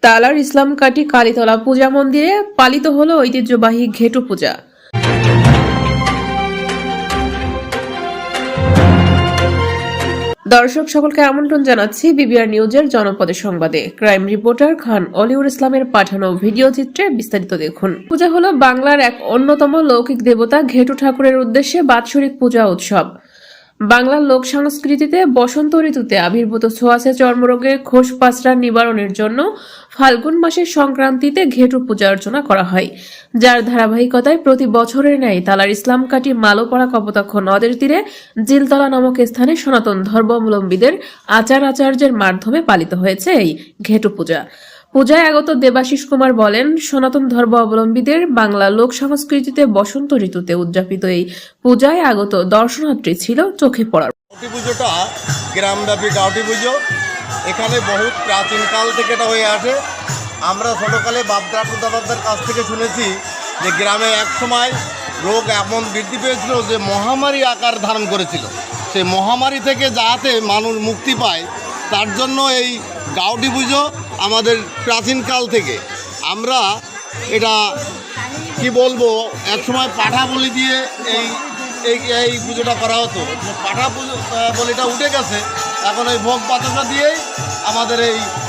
তালার ইসলামকাঠি কালীতলা পূজা মন্দিরে পালিত হলো ঐতিহ্যবাহী ঘেটু পূজা। দর্শক সকলকে আমন্ত্রণ জানাচ্ছি বিবিআর নিউজের জনপদের সংবাদে। ক্রাইম রিপোর্টার খান অলিউর ইসলামের পাঠানো ভিডিও চিত্রে বিস্তারিত দেখুন। পূজা হলো বাংলার এক অন্যতম লৌকিক দেবতা ঘেটু ঠাকুরের উদ্দেশ্যে বাৎসরিক পূজা উৎসব। বাংলার লোক সংস্কৃতিতে বসন্ত ঋতুতে আবির্ভূত ছোঁয়াচে চর্মরোগের খোস পাঁচড়া নিবারণের জন্য ফাল্গুন মাসের সংক্রান্তিতে ঘেটু পূজা অর্চনা করা হয়, যার ধারাবাহিকতায় প্রতি বছরের ন্যায় তালার ইসলামকাঠি মালোপাড়া কপোতাক্ষ নদের তীরে জিলতলা নামক স্থানে সনাতন ধর্মাবলম্বীদের আচার্যের মাধ্যমে পালিত হয়েছে এই ঘেটু পূজা। পূজায় আগত দেবাশিস কুমার বলেন, সনাতন ধর্মাবলম্বীদের বাংলা লোক সংস্কৃতিতে বসন্ত ঋতুতে উদযাপিত এই পূজায় আগত দর্শনার্থী ছিল চোখে পড়ার। গাউটি পুজোটা গ্রামব্যাপী গাউটি পুজো, এখানে বহুত প্রাচীনকাল থেকে এটা হয়ে আসে। আমরা ছোটোকালে বাপদাদার কাছ থেকে শুনেছি যে গ্রামে এক সময় রোগ এমন বৃদ্ধি পেয়েছিল যে মহামারী আকার ধারণ করেছিল। সেই মহামারী থেকে যাতে মানুষ মুক্তি পায় তার জন্য এই গাউটি পুজো আমাদের প্রাচীনকাল থেকে আমরা এটা কি বলবো, এক সময় পাঠা বলি দিয়ে এই পুজোটা করা হতো। পাঠা পুজো বলিটা উঠে গেছে, এখন ওই ভোগ পাতসা দিয়েই আমাদের এই